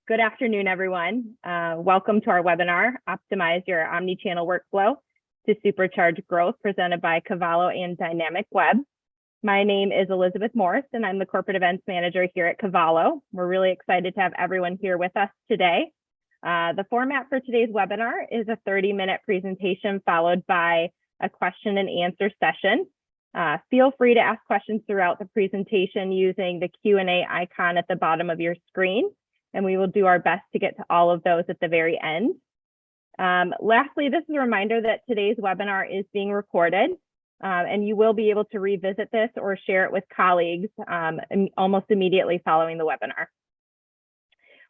Good afternoon, everyone. Welcome to our webinar, Optimize Your Omnichannel Workflow to Supercharge Growth, presented by Cavallo and DynamicWeb. My name is Elizabeth Morris, and I'm the Corporate Events Manager here at Cavallo. We're really excited to have everyone here with us today. The format for today's webinar is a 30-minute presentation followed by a question and answer session. Feel free to ask questions throughout the presentation using the Q&A icon at the bottom of your screen, and we will do our best to get to all of those at the very end. Lastly, this is a reminder that today's webinar is being recorded, and you will be able to revisit this or share it with colleagues almost immediately following the webinar.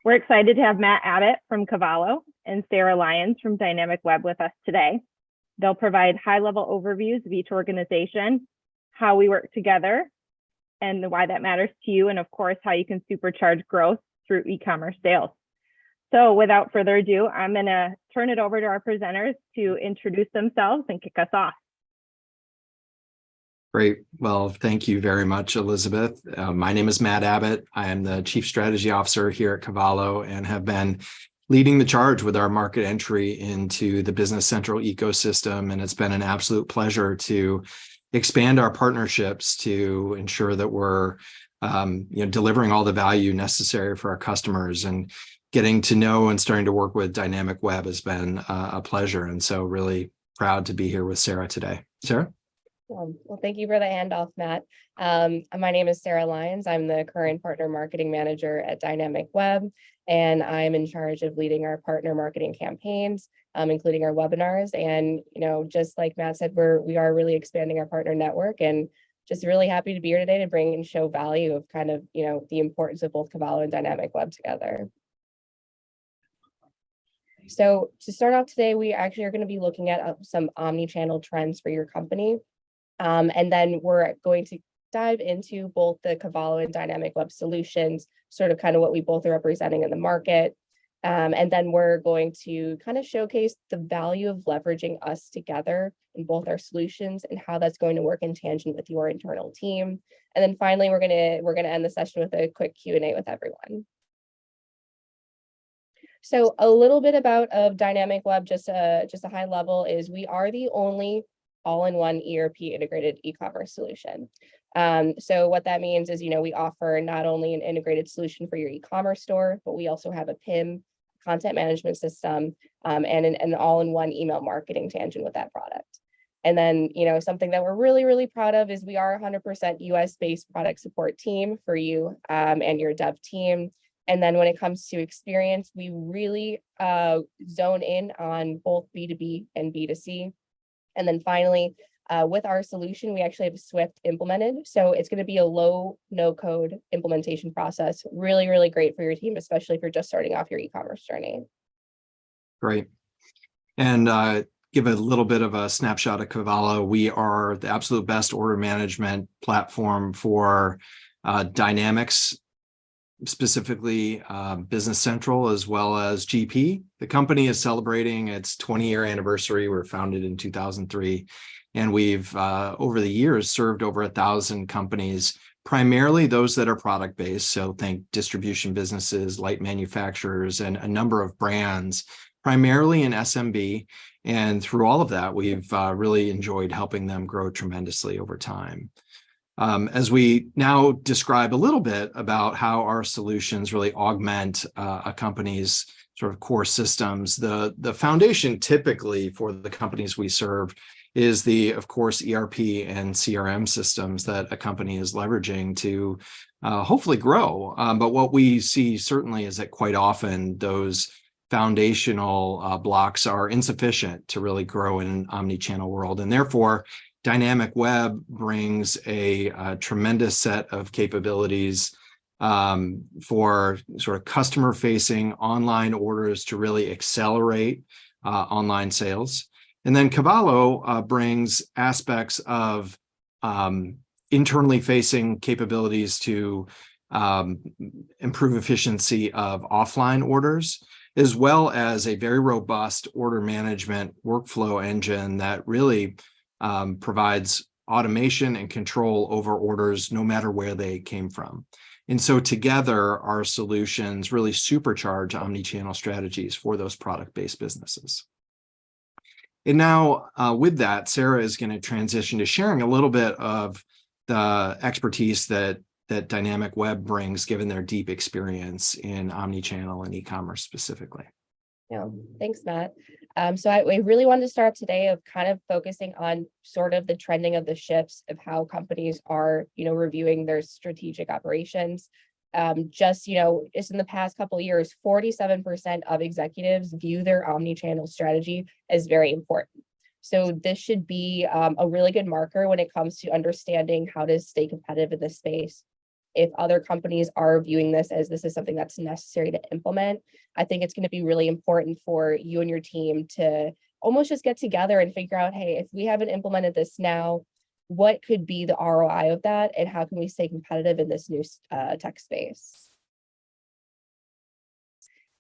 We're excited to have Matt Abbott from Cavallo and Sarah Lyons from DynamicWeb with us today. They'll provide high-level overviews of each organization, how we work together, and why that matters to you, and of course, how you can supercharge growth through e-commerce sales. So without further ado, I'm going to turn it over to our presenters to introduce themselves and kick us off. Great. Well, thank you very much, Elizabeth. My name is Matt Abbott. I am the Chief Strategy Officer here at Cavallo and have been leading the charge with our market entry into the Business Central ecosystem. And it's been an absolute pleasure to expand our partnerships to ensure that we're delivering all the value necessary for our customers, and getting to know and starting to work with DynamicWeb has been a pleasure. And so really proud to be here with Sarah today. Sarah? Well, thank you for the handoff, Matt. My name is Sarah Lyons. I'm the current partner marketing manager at DynamicWeb, and I'm in charge of leading our partner marketing campaigns, including our webinars. And, just like Matt said, we are really expanding our partner network, and just really happy to be here today to bring and show value of kind of, the importance of both Cavallo and DynamicWeb together. So to start off today, we actually are going to be looking at some omni-channel trends for your company. And then we're going to dive into both the Cavallo and DynamicWeb solutions, sort of kind of what we both are representing in the market. And then we're going to kind of showcase the value of leveraging us together in both our solutions and how that's going to work in tangent with your internal team. And then finally, we're gonna end the session with a quick Q&A with everyone. So a little bit about DynamicWeb, just a high level, is we are the only all-in-one ERP integrated e-commerce solution. So what that means is, we offer not only an integrated solution for your e-commerce store, but we also have a PIM, content management system, and an all-in-one email marketing tangent with that product. And then, something that we're really, really proud of is we are 100% US-based product support team for you and your dev team. And then when it comes to experience, we really zone in on both B2B and B2C. And then finally, with our solution, we actually have Swift implemented. So it's going to be a low, no-code implementation process. Really, really great for your team, especially if you're just starting off your e-commerce journey. Great. And give a little bit of a snapshot of Cavallo. We are the absolute best order management platform for Dynamics, specifically Business Central, as well as GP. The company is celebrating its 20-year anniversary. We were founded in 2003, and we've over the years served over 1,000 companies, primarily those that are product-based. So think distribution businesses, light manufacturers, and a number of brands, primarily in SMB. And through all of that, we've really enjoyed helping them grow tremendously over time. As we now describe a little bit about how our solutions really augment a company's sort of core systems, the foundation typically for the companies we serve is of course, ERP and CRM systems that a company is leveraging to hopefully grow. But what we see certainly is that quite often those foundational blocks are insufficient to really grow in an omni-channel world, and therefore DynamicWeb brings a tremendous set of capabilities for sort of customer-facing online orders to really accelerate online sales. And then Cavallo brings aspects of internally facing capabilities to improve efficiency of offline orders, as well as a very robust order management workflow engine that really provides automation and control over orders no matter where they came from. And so together, our solutions really supercharge omnichannel strategies for those product-based businesses. And now with that, Sarah is going to transition to sharing a little bit of the expertise that DynamicWeb brings, given their deep experience in omnichannel and e-commerce specifically. Yeah, thanks, Matt. So I really wanted to start today of kind of focusing on sort of the trending of the shifts of how companies are, reviewing their strategic operations. Just in the past couple of years, 47% of executives view their omnichannel strategy as very important. So this should be a really good marker when it comes to understanding how to stay competitive in this space. If other companies are viewing this as this is something that's necessary to implement, I think it's going to be really important for you and your team to almost just get together and figure out, hey, if we haven't implemented this now, what could be the ROI of that, and how can we stay competitive in this new tech space?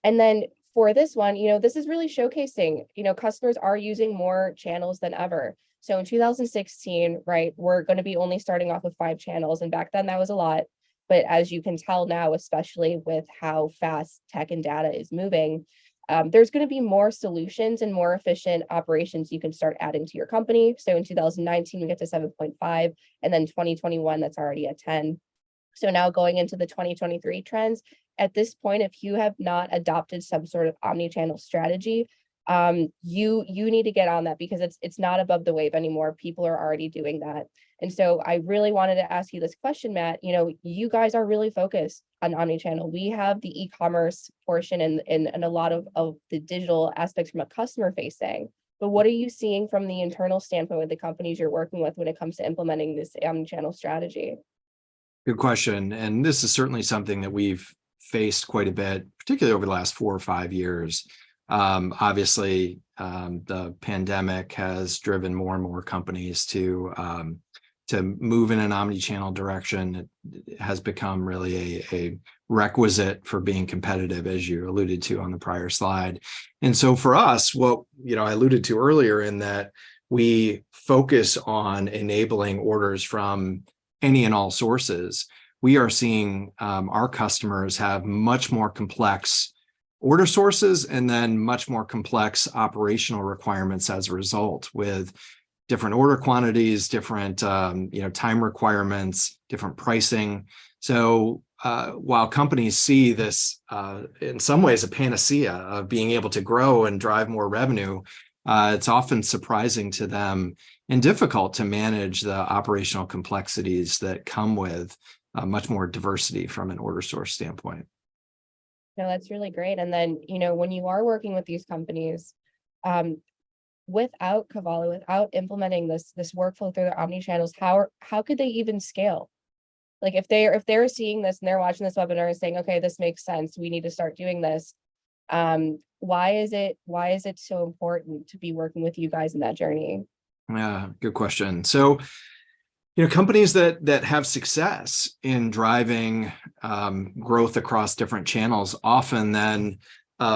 And then for this one, this is really showcasing, customers are using more channels than ever. So in 2016, right, we're going to be only starting off with 5 channels. And back then that was a lot. But as you can tell now, especially with how fast tech and data is moving, there's going to be more solutions and more efficient operations you can start adding to your company. So in 2019, we get to 7.5, and then 2021, that's already at 10. So now going into the 2023 trends, at this point, if you have not adopted some sort of omnichannel strategy, you need to get on that, because it's not above the wave anymore. People are already doing that. And so I really wanted to ask you this question, Matt. You guys are really focused on omnichannel. We have the e-commerce portion and a lot of the digital aspects from a customer facing. But what are you seeing from the internal standpoint with the companies you're working with when it comes to implementing this omnichannel strategy? Good question. And this is certainly something that we've faced quite a bit, particularly over the last 4 or 5 years. Obviously, the pandemic has driven more and more companies to move in an omnichannel direction. It has become really a requisite for being competitive, as you alluded to on the prior slide. And so for us, what I alluded to earlier, in that we focus on enabling orders from any and all sources, we are seeing our customers have much more complex order sources, and then much more complex operational requirements as a result, with different order quantities, different time requirements, different pricing. So while companies see this in some ways a panacea of being able to grow and drive more revenue, it's often surprising to them and difficult to manage the operational complexities that come with much more diversity from an order source standpoint. No, that's really great. And then, when you are working with these companies, without Cavallo, without implementing this workflow through their omnichannels, how could they even scale? Like if they're seeing this and they're watching this webinar and saying, okay, this makes sense, we need to start doing this. Why is it so important to be working with you guys in that journey? Yeah, good question. So, companies that have success in driving growth across different channels often then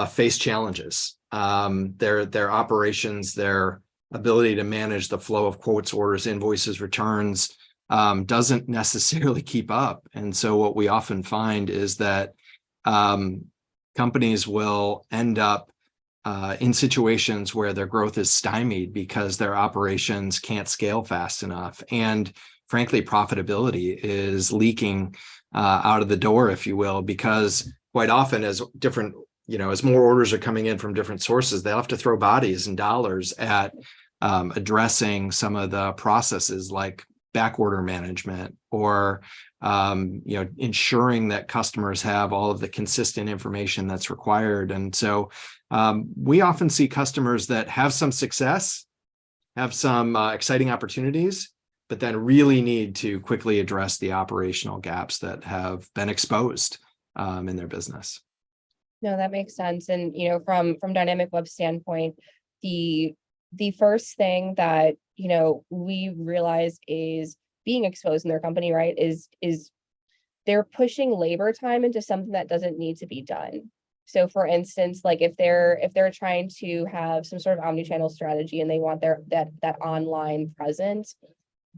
face challenges. Their operations, their ability to manage the flow of quotes, orders, invoices, returns doesn't necessarily keep up. And so what we often find is that companies will end up in situations where their growth is stymied because their operations can't scale fast enough. And frankly, profitability is leaking out of the door, if you will, because quite often as more orders are coming in from different sources, they'll have to throw bodies and dollars at addressing some of the processes like back order management, or ensuring that customers have all of the consistent information that's required. And so we often see customers that have some success, have some exciting opportunities, but then really need to quickly address the operational gaps that have been exposed in their business. No, that makes sense. And from DynamicWeb standpoint, the first thing that we realize is being exposed in their company, right, is they're pushing labor time into something that doesn't need to be done. So for instance, like if they're trying to have some sort of omnichannel strategy and they want that online presence,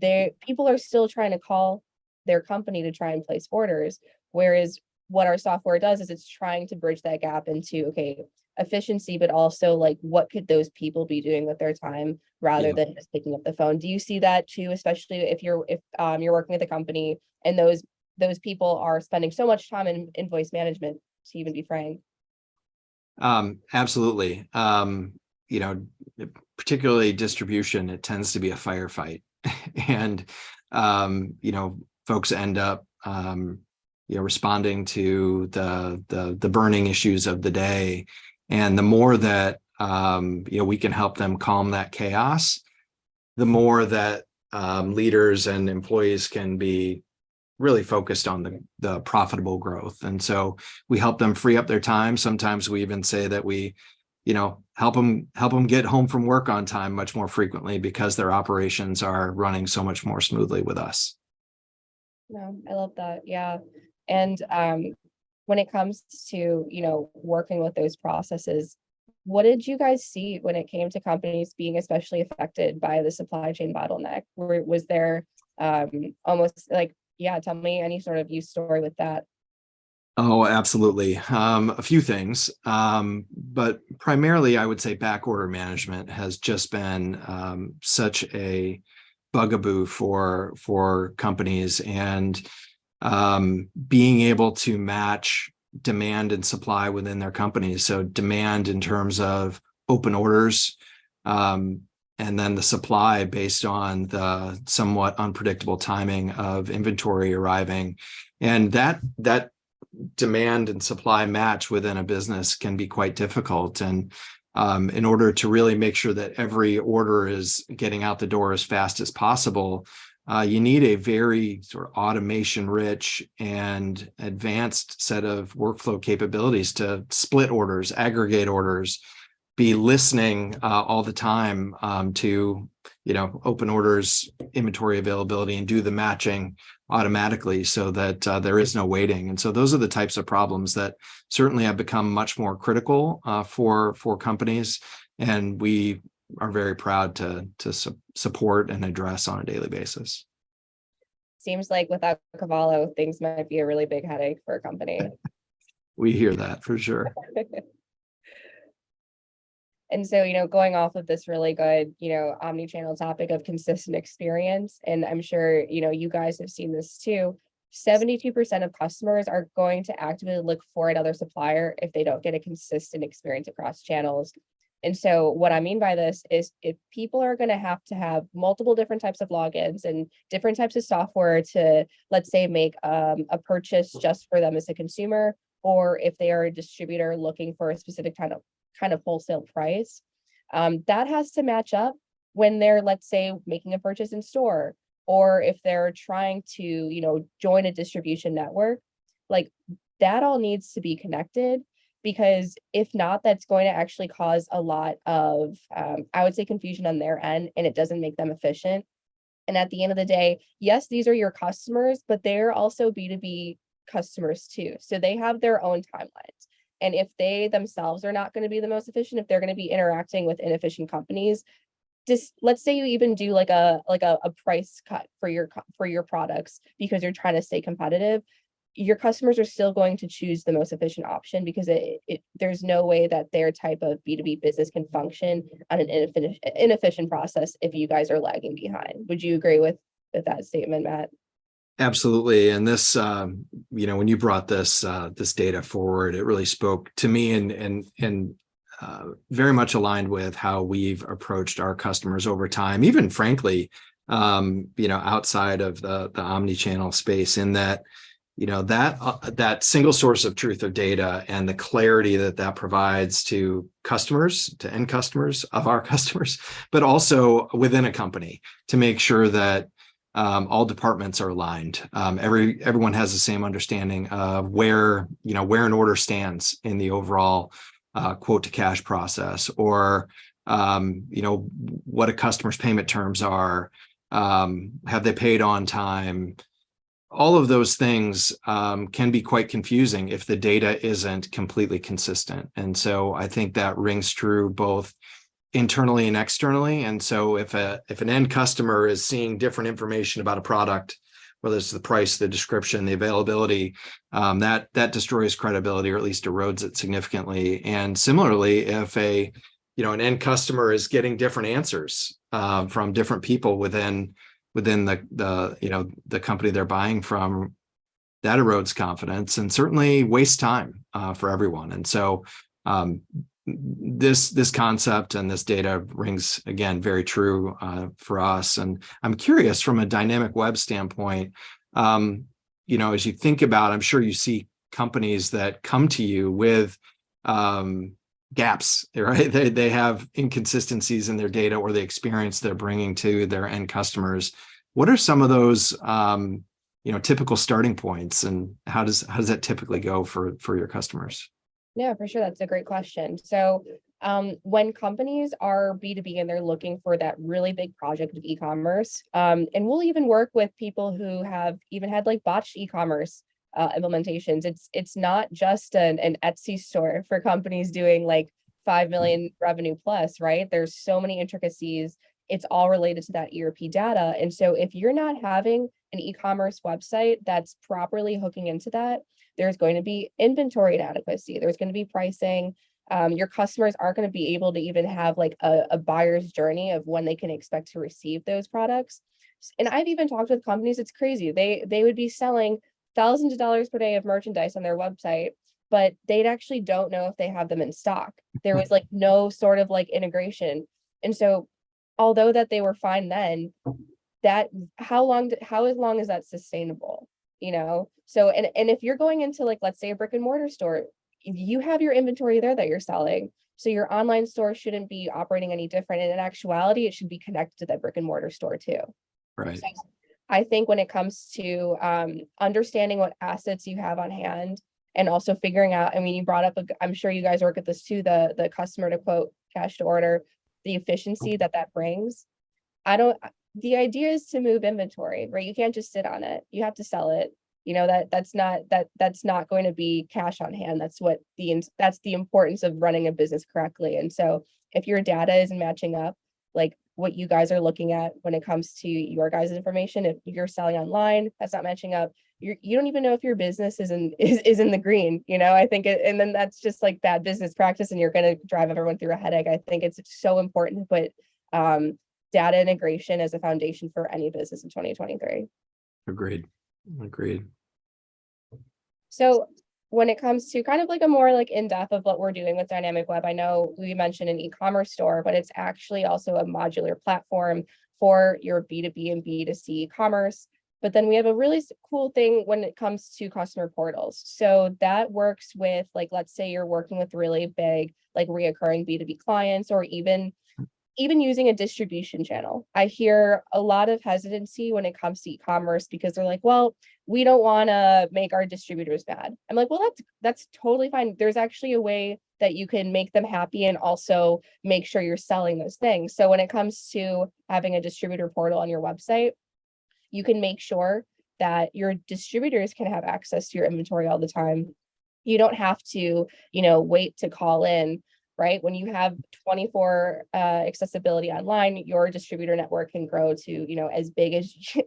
people are still trying to call their company to try and place orders, Whereas what our software does is it's trying to bridge that gap into, okay, efficiency, but also like what could those people be doing with their time rather Yeah. than just picking up the phone. Do you see that too, especially if you're working with a company and those people are spending so much time in invoice management, to even be frank? Absolutely. You know, particularly distribution, it tends to be a firefight. And you know, folks end up you know, responding to the burning issues of the day. And the more that you know, we can help them calm that chaos, the more that leaders and employees can be really focused on the profitable growth. And so we help them free up their time. Sometimes we even say that we, you know, help them get home from work on time much more frequently because their operations are running so much more smoothly with us. No, I love that. Yeah. And when it comes to, you know, working with those processes, what did you guys see when it came to companies being especially affected by the supply chain bottleneck? Was there almost like, yeah, tell me any sort of use story with that. Oh, absolutely. A few things, but primarily I would say back order management has just been such a bugaboo for companies, and being able to match demand and supply within their companies. So demand in terms of open orders, and then the supply based on the somewhat unpredictable timing of inventory arriving. And that demand and supply match within a business can be quite difficult. And in order to really make sure that every order is getting out the door as fast as possible, you need a very sort of automation rich and advanced set of workflow capabilities to split orders, aggregate orders, be listening all the time to, you know, open orders, inventory availability, and do the matching automatically so that there is no waiting. And so those are the types of problems that certainly have become much more critical for companies, and we are very proud to support and address on a daily basis. Seems like without Cavallo, things might be a really big headache for a company. We hear that for sure. And so, you know, going off of this really good, you know, omni-channel topic of consistent experience, and I'm sure, you know, you guys have seen this too, 72% of customers are going to actively look for another supplier if they don't get a consistent experience across channels. And so what I mean by this is if people are going to have multiple different types of logins and different types of software to, let's say, make a purchase just for them as a consumer, or if they are a distributor looking for a specific kind of wholesale price, that has to match up when they're, let's say, making a purchase in store, or if they're trying to, you know, join a distribution network. Like, that all needs to be connected, because if not, that's going to actually cause a lot of, I would say, confusion on their end, and it doesn't make them efficient. And at the end of the day, yes, these are your customers, but they're also B2B customers too. So they have their own timelines. And if they themselves are not going to be the most efficient, if they're going to be interacting with inefficient companies, just let's say you even do like a price cut for your products because you're trying to stay competitive, your customers are still going to choose the most efficient option, because there's no way that their type of B2B business can function on an inefficient process if you guys are lagging behind. Would you agree with that statement, Matt? Absolutely. And this, you know, when you brought this data forward, it really spoke to me, and very much aligned with how we've approached our customers over time, even frankly, you know, outside of the omni-channel space, in that, you know, that single source of truth of data and the clarity that provides to customers, to end customers of our customers, but also within a company, to make sure that all departments are aligned. Everyone has the same understanding of where an order stands in the overall quote to cash process, or you know, what a customer's payment terms are, have they paid on time. All of those things can be quite confusing if the data isn't completely consistent. And so I think that rings true both internally and externally. And so if an end customer is seeing different information about a product whether it's the price, the description, the availability, that destroys credibility, or at least erodes it significantly. And similarly, if an end customer is getting different answers from different people within the company they're buying from, that erodes confidence and certainly wastes time for everyone. And so this concept and this data rings again very true for us. And I'm curious, from a dynamic web standpoint, as you think about, I'm sure you see companies that come to you with gaps, right? They have inconsistencies in their data or the experience they're bringing to their end customers. What are some of those typical starting points, and how does that typically go for your customers? Yeah, for sure. That's a great question. So when companies are B2B and they're looking for that really big project of e-commerce, and we'll even work with people who have even had like botched e-commerce implementations. It's not just an Etsy store for companies doing like 5 million revenue plus, right? There's so many intricacies. It's all related to that ERP data. And so if you're not having an e-commerce website that's properly hooking into that, there's going to be inventory inadequacy. There's going to be pricing. Your customers aren't going to be able to even have like a buyer's journey of when they can expect to receive those products. And I've even talked with companies, it's crazy. They would be selling thousands of dollars per day of merchandise on their website, but they'd actually don't know if they have them in stock. There was like no sort of like integration. And so although that they were fine then, that how long is that sustainable? So and if you're going into like, let's say, a brick and mortar store, you have your inventory there that you're selling. So your online store shouldn't be operating any different. And in actuality, it should be connected to that brick and mortar store too. Right. So I think when it comes to understanding what assets you have on hand, and also figuring out, I mean, you brought up, I'm sure you guys work at this too, the customer to quote, cash to order, the efficiency that brings. The idea is to move inventory, right? You can't just sit on it. You have to sell it. That's not going to be cash on hand. That's the importance of running a business correctly. And so if your data isn't matching up, like what you guys are looking at when it comes to your guys' information, if you're selling online, that's not matching up. You don't even know if your business is in the green, I think and then that's just like bad business practice, and you're going to drive everyone through a headache. I think it's so important to put data integration as a foundation for any business in 2023. Agreed. So when it comes to kind of like a more like in-depth of what we're doing with Dynamic Web, I know we mentioned an e-commerce store, but it's actually also a modular platform for your B2B and B2C commerce. But then we have a really cool thing when it comes to customer portals. So that works with, like, let's say you're working with really big, like reoccurring B2B clients, or even using a distribution channel. I hear a lot of hesitancy when it comes to e-commerce because they're like, well, we don't want to make our distributors mad. I'm like, well, that's totally fine. There's actually a way that you can make them happy and also make sure you're selling those things. So when it comes to having a distributor portal on your website, you can make sure that your distributors can have access to your inventory all the time. You don't have to, wait to call in, right? When you have 24 accessibility online, your distributor network can grow to, as big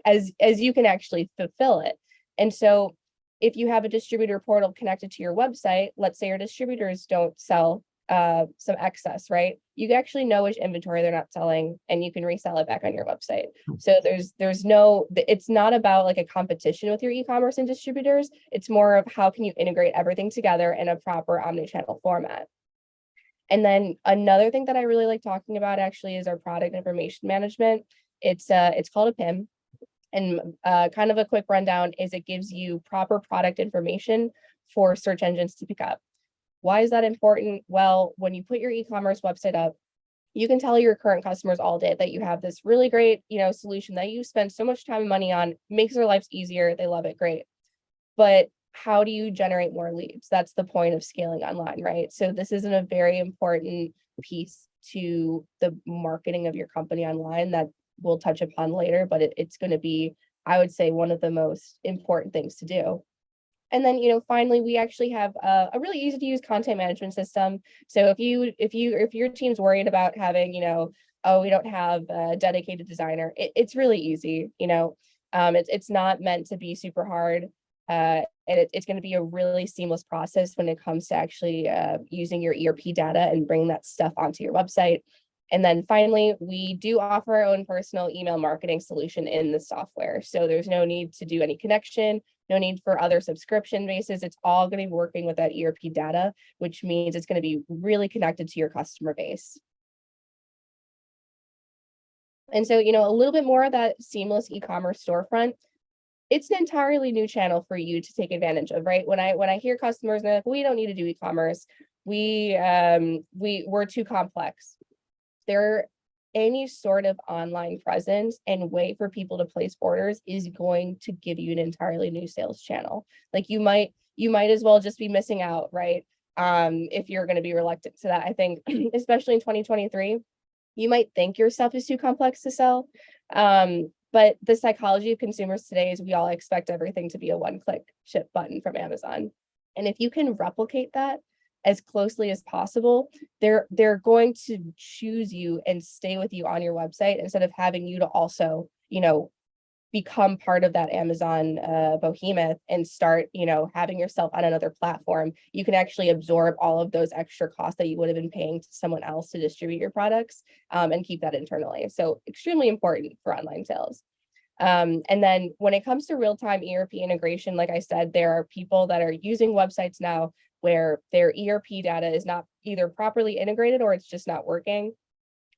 as you can actually fulfill it. And so if you have a distributor portal connected to your website, let's say your distributors don't sell some excess, right? You actually know which inventory they're not selling, and you can resell it back on your website. So it's not about like a competition with your e-commerce and distributors. It's more of how can you integrate everything together in a proper omnichannel format. And then another thing that I really like talking about actually is our product information management. It's called a PIM. And kind of a quick rundown is it gives you proper product information for search engines to pick up. Why is that important? Well, when you put your e-commerce website up, you can tell your current customers all day that you have this really great, solution that you spend so much time and money on, makes their lives easier. They love it. Great. But how do you generate more leads? That's the point of scaling online, right? So this isn't a very important piece to the marketing of your company online that we'll touch upon later, but it's going to be, I would say, one of the most important things to do. And then, finally, we actually have a really easy to use content management system. So if your team's worried about having, oh, we don't have a dedicated designer, it's really easy. It's not meant to be super hard. And it's going to be a really seamless process when it comes to actually using your ERP data and bringing that stuff onto your website. And then finally, we do offer our own personal email marketing solution in the software. So there's no need to do any connection, no need for other subscription bases. It's all going to be working with that ERP data, which means it's going to be really connected to your customer base. And so, a little bit more of that seamless e-commerce storefront. It's an entirely new channel for you to take advantage of, right? When I hear customers, they're like, we don't need to do e-commerce. We're too complex. Any sort of online presence and way for people to place orders is going to give you an entirely new sales channel. Like you might as well just be missing out, right? If you're going to be reluctant to that. I think, especially in 2023, you might think your stuff is too complex to sell. But the psychology of consumers today is we all expect everything to be a one-click ship button from Amazon. And if you can replicate that as closely as possible, they're going to choose you and stay with you on your website instead of having you to also, become part of that Amazon behemoth and start, having yourself on another platform. You can actually absorb all of those extra costs that you would have been paying to someone else to distribute your products and keep that internally. So extremely important for online sales. And then when it comes to real-time ERP integration, like I said, there are people that are using websites now where their ERP data is not either properly integrated or it's just not working.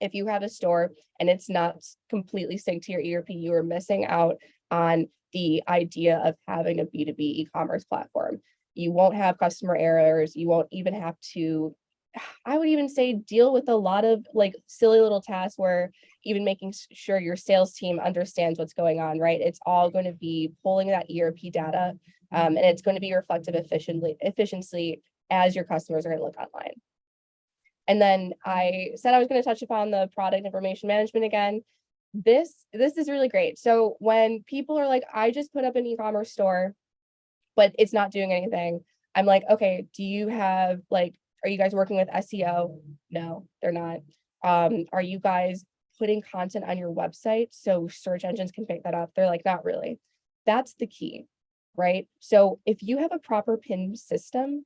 If you have a store and it's not completely synced to your ERP, you are missing out on the idea of having a B2B e-commerce platform. You won't have customer errors. You won't even have to, I would even say, deal with a lot of like silly little tasks where even making sure your sales team understands what's going on, right? It's all going to be pulling that ERP data and it's going to be reflective efficiency as your customers are going to look online. And then I said I was going to touch upon the product information management again. This is really great. So when people are like, I just put up an e-commerce store, but it's not doing anything. I'm like, okay, do you have are you guys working with SEO? No, they're not. Are you guys putting content on your website so search engines can pick that up? They're like, not really. That's the key, right? So if you have a proper PIM system,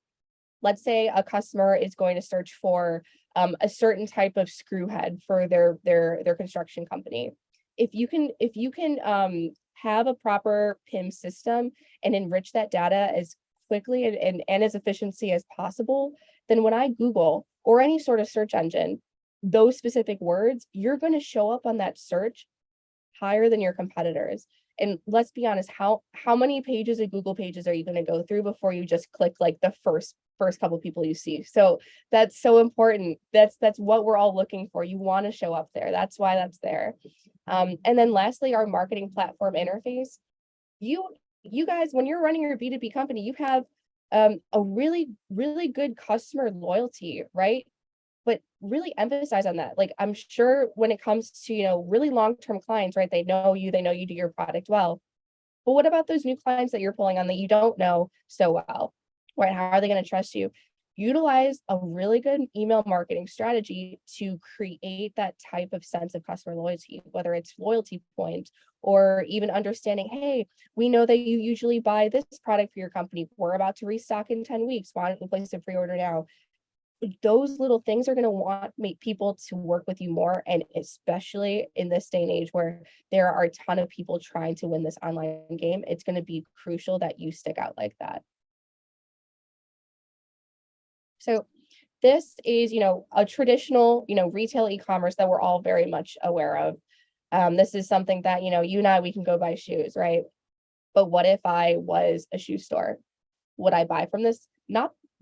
let's say a customer is going to search for a certain type of screw head for their construction company. If you can have a proper PIM system and enrich that data as quickly and as efficiently as possible, then when I Google or any sort of search engine, those specific words, you're going to show up on that search higher than your competitors. And let's be honest, how many pages of Google pages are you going to go through before you just click like the first couple people you see? So that's so important. That's what we're all looking for. You want to show up there. That's why that's there. And then lastly, our marketing platform interface. You guys, when you're running your B2B company, you have a really, really good customer loyalty, right? But really emphasize on that. Like, I'm sure when it comes to, really long-term clients, right? They know you do your product well. But what about those new clients that you're pulling on that you don't know so well, right? How are they going to trust you? Utilize a really good email marketing strategy to create that type of sense of customer loyalty, whether it's loyalty points or even understanding, hey, we know that you usually buy this product for your company. We're about to restock in 10 weeks. Why don't we place a pre-order now? Those little things are going to make people to work with you more. And especially in this day and age where there are a ton of people trying to win this online game, it's going to be crucial that you stick out like that. So this is, a traditional, retail e-commerce that we're all very much aware of. This is something that, you and I, we can go buy shoes, right? But what if I was a shoe store? Would I buy from this?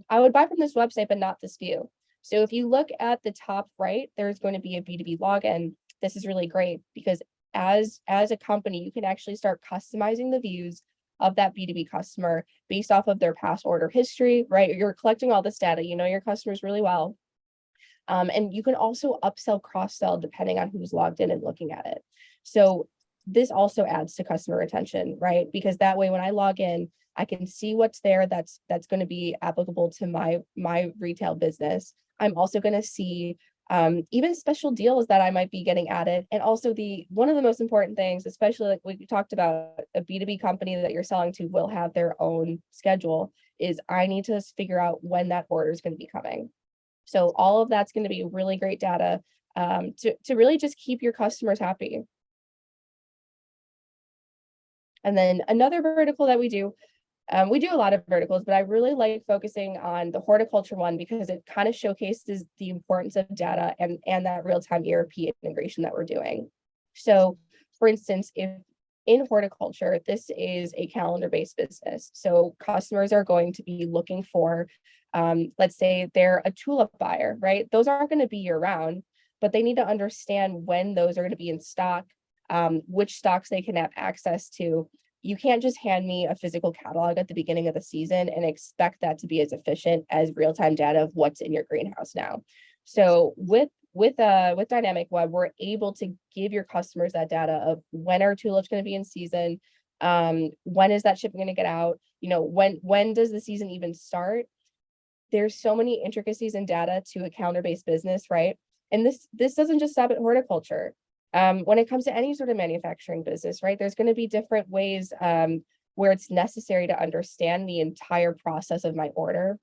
I would buy from this website, but not this view. So if you look at the top right, there's going to be a B2B login. This is really great because as a company, you can actually start customizing the views of that B2B customer based off of their past order history, right? You're collecting all this data, you know your customers really well. And you can also upsell, cross-sell depending on who's logged in and looking at it. So this also adds to customer retention, right? Because that way, when I log in, I can see what's there that's going to be applicable to my retail business. I'm also going to see even special deals that I might be getting added. And also one of the most important things, especially like we talked about, a B2B company that you're selling to will have their own schedule, is I need to figure out when that order is going to be coming. So all of that's going to be really great data to really just keep your customers happy. And then another vertical that we do a lot of verticals, but I really like focusing on the horticulture one because it kind of showcases the importance of data and that real-time ERP integration that we're doing. So for instance, if in horticulture, this is a calendar-based business. So customers are going to be looking for, let's say they're a tulip buyer, right? Those aren't going to be year-round, but they need to understand when those are going to be in stock, which stocks they can have access to. You can't just hand me a physical catalog at the beginning of the season and expect that to be as efficient as real-time data of what's in your greenhouse now. So with DynamicWeb, we're able to give your customers that data of when are tulips going to be in season, when is that shipping going to get out, when does the season even start. There's so many intricacies in data to a calendar-based business, right? And this doesn't just stop at horticulture. When it comes to any sort of manufacturing business, right, there's going to be different ways where it's necessary to understand the entire process of my order.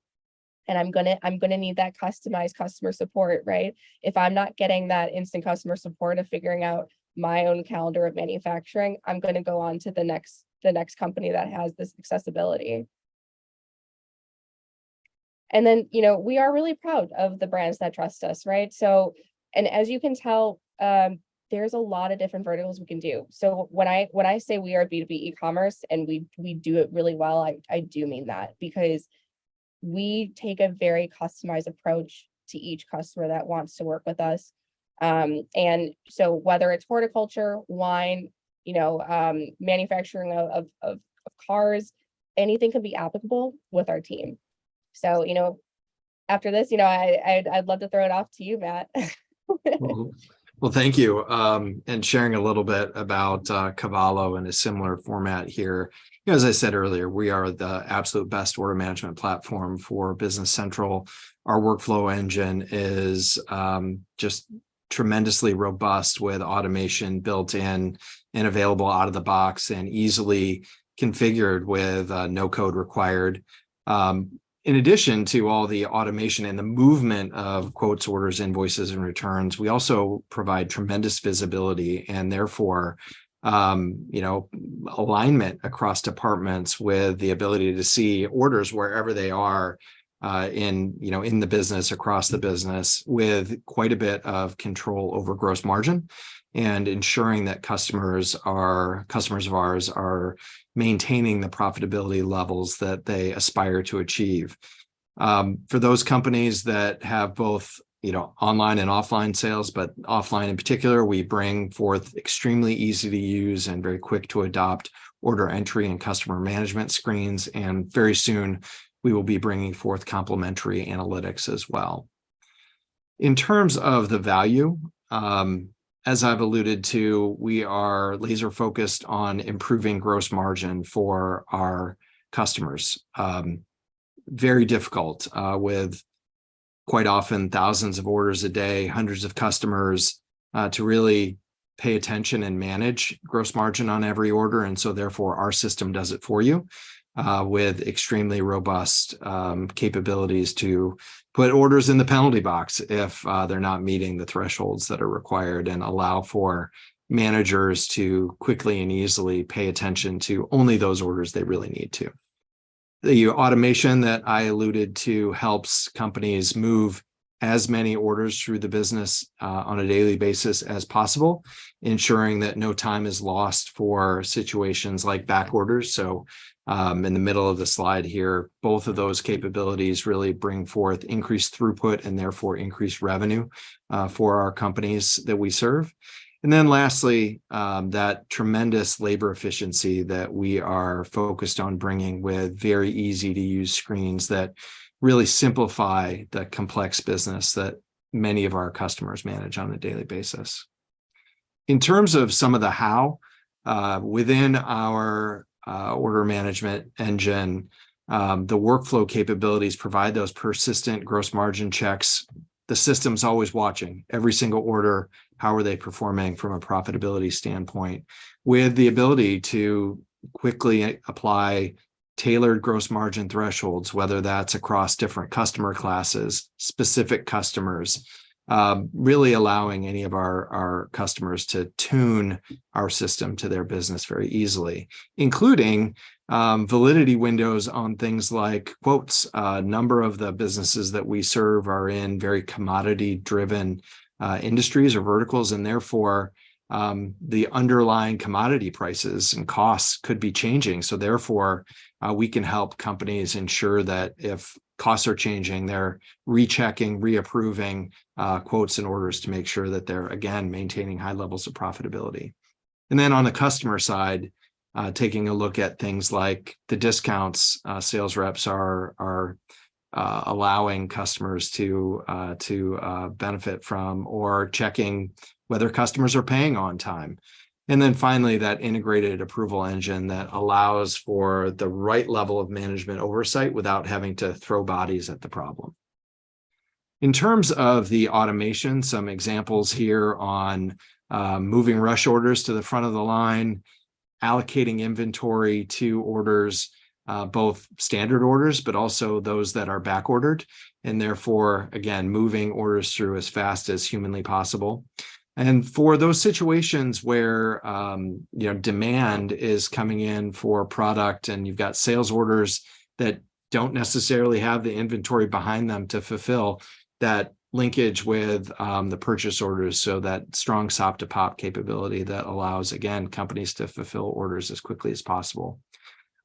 And I'm gonna need that customized customer support, right? If I'm not getting that instant customer support of figuring out my own calendar of manufacturing, I'm going to go on to the next company that has this accessibility. And then, we are really proud of the brands that trust us, right? So, and as you can tell, there's a lot of different verticals we can do. So when I say we are B2B e-commerce and we do it really well, I do mean that, because we take a very customized approach to each customer that wants to work with us. And so whether it's horticulture, wine, manufacturing of cars, anything can be applicable with our team. So, after this, I'd love to throw it off to you, Matt. Well, thank you. And sharing a little bit about Cavallo in a similar format here. As I said earlier, we are the absolute best order management platform for Business Central. Our workflow engine is just tremendously robust with automation built in and available out of the box and easily configured with no code required. In addition to all the automation and the movement of quotes, orders, invoices, and returns, we also provide tremendous visibility and therefore, alignment across departments with the ability to see orders wherever they are in the business, across the business, with quite a bit of control over gross margin and ensuring that customers of ours are maintaining the profitability levels that they aspire to achieve. For those companies that have both, online and offline sales, but offline in particular, we bring forth extremely easy to use and very quick to adopt order entry and customer management screens. And very soon we will be bringing forth complementary analytics as well. In terms of the value, as I've alluded to, we are laser focused on improving gross margin for our customers. Very difficult with quite often thousands of orders a day, hundreds of customers, to really pay attention and manage gross margin on every order. And so therefore our system does it for you with extremely robust capabilities to put orders in the penalty box if they're not meeting the thresholds that are required, and allow for managers to quickly and easily pay attention to only those orders they really need to. The automation that I alluded to helps companies move as many orders through the business on a daily basis as possible, ensuring that no time is lost for situations like back orders. So in the middle of the slide here, both of those capabilities really bring forth increased throughput and therefore increased revenue for our companies that we serve. And then lastly, that tremendous labor efficiency that we are focused on bringing with very easy to use screens that really simplify the complex business that many of our customers manage on a daily basis. In terms of some of the how, within our order management engine, the workflow capabilities provide those persistent gross margin checks the system's always watching every single order. How are they performing from a profitability standpoint, with the ability to quickly apply tailored gross margin thresholds, whether that's across different customer classes, specific customers, really allowing any of our customers to tune our system to their business very easily, including validity windows on things like quotes. A number of the businesses that we serve are in very commodity-driven industries or verticals, and therefore the underlying commodity prices and costs could be changing. So therefore, we can help companies ensure that if costs are changing, they're rechecking, reapproving quotes and orders to make sure that they're, again, maintaining high levels of profitability. And then on the customer side, taking a look at things like the discounts sales reps are allowing customers to benefit from, or checking whether customers are paying on time. And then finally, that integrated approval engine that allows for the right level of management oversight without having to throw bodies at the problem. In terms of the automation, some examples here on moving rush orders to the front of the line, allocating inventory to orders, both standard orders, but also those that are back ordered, and therefore, again, moving orders through as fast as humanly possible. And for those situations where demand is coming in for product and you've got sales orders that don't necessarily have the inventory behind them to fulfill, that linkage with the purchase orders, so that strong SOP to POP capability that allows, again, companies to fulfill orders as quickly as possible.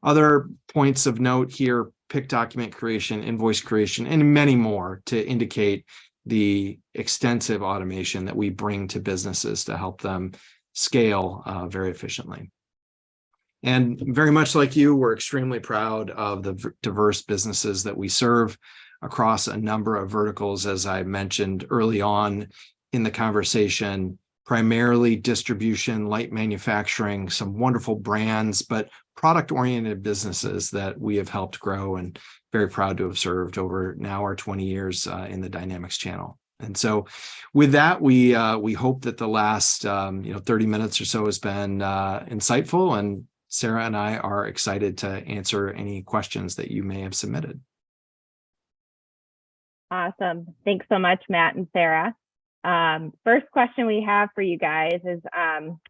Other points of note here: pick document creation, invoice creation, and many more to indicate the extensive automation that we bring to businesses to help them scale very efficiently. And very much like you, we're extremely proud of the diverse businesses that we serve across a number of verticals, as I mentioned early on in the conversation, primarily distribution, light manufacturing, some wonderful brands, but product-oriented businesses that we have helped grow, and very proud to have served over now our 20 years in the Dynamics channel. And so with that, we hope that the last 30 minutes or so has been insightful, and Sarah and I are excited to answer any questions that you may have submitted. Awesome. Thanks so much, Matt and Sarah. First question we have for you guys is,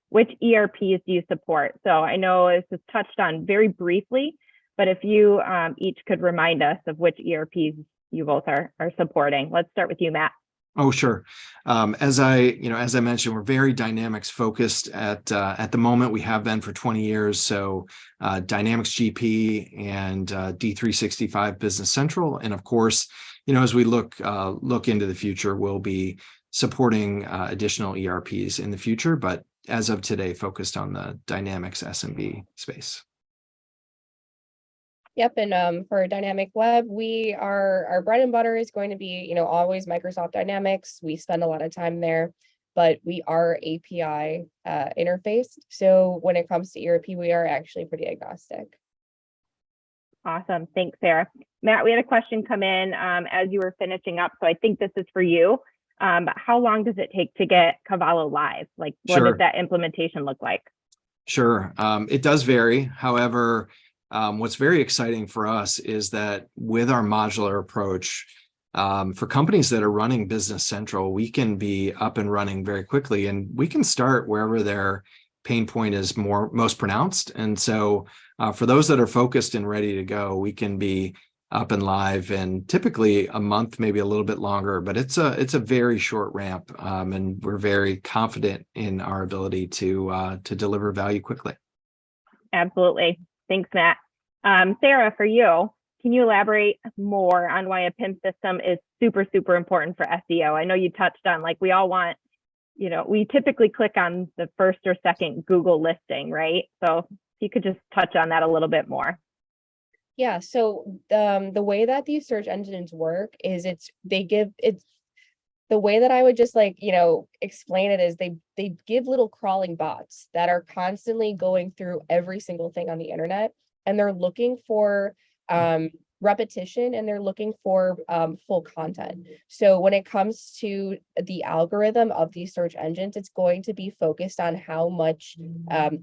which ERPs do you support? So I know this was touched on very briefly, but if you each could remind us of which ERPs you both are supporting. Let's start with you, Matt. Oh, sure. As I mentioned, we're very Dynamics focused at the moment. We have been for 20 years. So Dynamics GP and D365 Business Central, and of course, as we look into the future, we'll be supporting additional ERPs in the future, but as of today, focused on the Dynamics SMB space. Yep, and for DynamicWeb, our bread and butter is going to be, always Microsoft Dynamics. We spend a lot of time there, but we are API interfaced. So when it comes to ERP, we are actually pretty agnostic. Awesome. Thanks, Sarah. Matt, we had a question come in as you were finishing up, so I think this is for you. But how long does it take to get Cavallo live? Like, what Sure. does that implementation look like? Sure. It does vary. However, what's very exciting for us is that with our modular approach, for companies that are running Business Central, we can be up and running very quickly, and we can start wherever their pain point is most pronounced. And so for those that are focused and ready to go, we can be up and live in typically a month, maybe a little bit longer, but it's a very short ramp, and we're very confident in our ability to deliver value quickly. Absolutely. Thanks, Matt. Sarah, for you, can you elaborate more on why a PIM system is super, super important for SEO? I know you touched on, like, we all want, we typically click on the first or second Google listing, right? So if you could just touch on that a little bit more. Yeah, so the way that these search engines work is the way that I would just explain it is they give little crawling bots that are constantly going through every single thing on the internet, and they're looking for repetition and they're looking for full content. So when it comes to the algorithm of these search engines, it's going to be focused on how much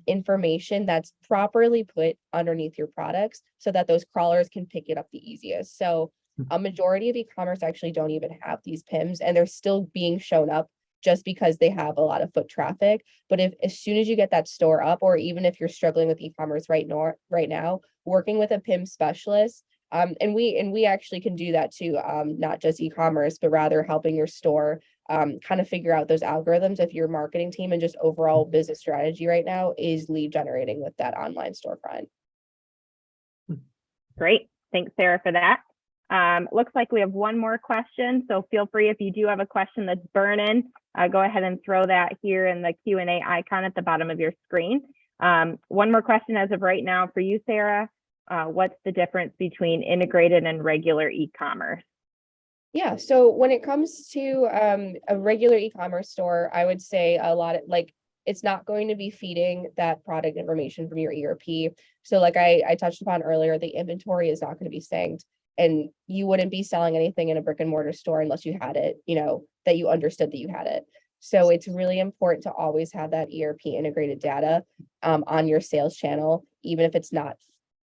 information that's properly put underneath your products so that those crawlers can pick it up the easiest. So a majority of e-commerce actually don't even have these PIMs, and they're still being shown up just because they have a lot of foot traffic. But if as soon as you get that store up, or even if you're struggling with e-commerce right now, working with a PIM specialist, and we actually can do that too, not just e-commerce, but rather helping your store kind of figure out those algorithms if your marketing team and just overall business strategy right now is lead generating with that online storefront. Great. Thanks, Sarah, for that. Looks like we have one more question, so feel free if you do have a question that's burning, go ahead and throw that here in the Q&A icon at the bottom of your screen. One more question as of right now for you, Sarah. What's the difference between integrated and regular e-commerce? Yeah, so when it comes to a regular e-commerce store, I would say a lot of it's not going to be feeding that product information from your ERP. So like I touched upon earlier, the inventory is not going to be synced, and you wouldn't be selling anything in a brick and mortar store unless you had it, that you understood that you had it. So it's really important to always have that ERP integrated data on your sales channel, even if it's not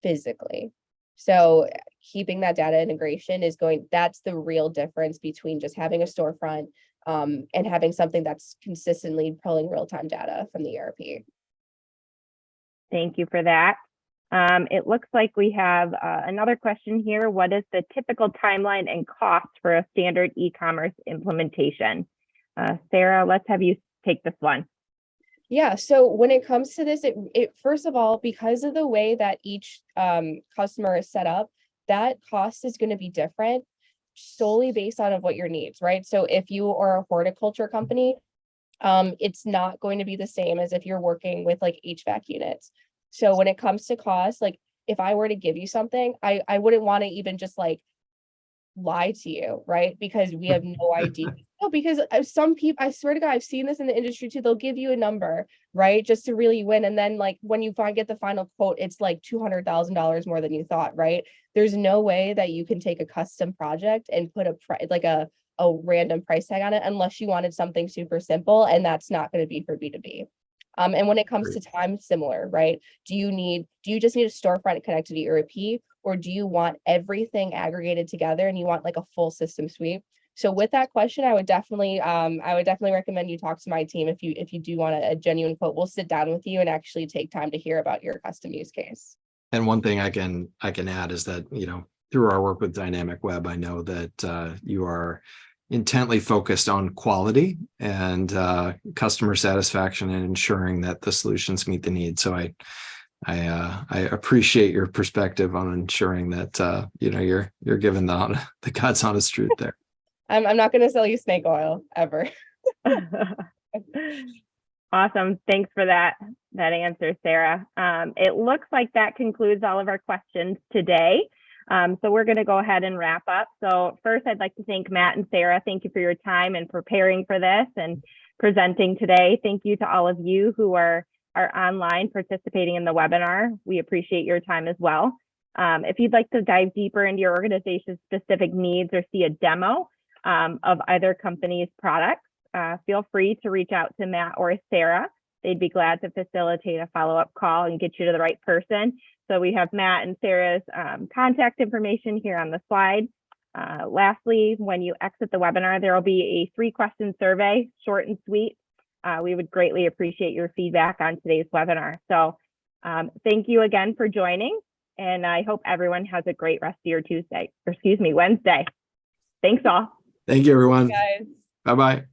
physically. So keeping that data integration that's the real difference between just having a storefront and having something that's consistently pulling real-time data from the ERP. Thank you for that. It looks like we have another question here. What is the typical timeline and cost for a standard e-commerce implementation? Sarah, let's have you take this one. Yeah, so when it comes to this, it first of all, because of the way that each customer is set up, that cost is going to be different solely based on what your needs, right? So if you are a horticulture company, it's not going to be the same as if you're working with like HVAC units. So when it comes to cost, like if I were to give you something, I wouldn't want to even just like lie to you, right? Because we have no idea. No, because some people, I swear to God, I've seen this in the industry too. They'll give you a number, right, just to really win, and then like when you get the final quote, it's like $200,000 more than you thought, right? There's no way that you can take a custom project and put a random price tag on it unless you wanted something super simple, and that's not going to be for B2B. And when it comes to time, similar, right? Do you just need a storefront connected to ERP, or do you want everything aggregated together and you want like a full system suite? So with that question, I would definitely recommend you talk to my team if you do want a genuine quote. We'll sit down with you and actually take time to hear about your custom use case. And one thing I can add is that, through our work with DynamicWeb, I know that you are intently focused on quality and customer satisfaction and ensuring that the solutions meet the needs. So I appreciate your perspective on ensuring that you're given the God's honest truth there. I'm not going to sell you snake oil ever. Awesome. Thanks for that answer, Sarah. It looks like that concludes all of our questions today. So we're going to go ahead and wrap up. So first, I'd like to thank Matt and Sarah. Thank you for your time and preparing for this and presenting today. Thank you to all of you who are online participating in the webinar. We appreciate your time as well. If you'd like to dive deeper into your organization's specific needs or see a demo of either company's products, feel free to reach out to Matt or Sarah. They'd be glad to facilitate a follow-up call and get you to the right person. So we have Matt and Sarah's contact information here on the slide. Lastly, when you exit the webinar, there will be a 3-question survey, short and sweet. We would greatly appreciate your feedback on today's webinar. So thank you again for joining, and I hope everyone has a great rest of your Wednesday. Thanks all. Thank you, everyone. Guys. Bye-bye.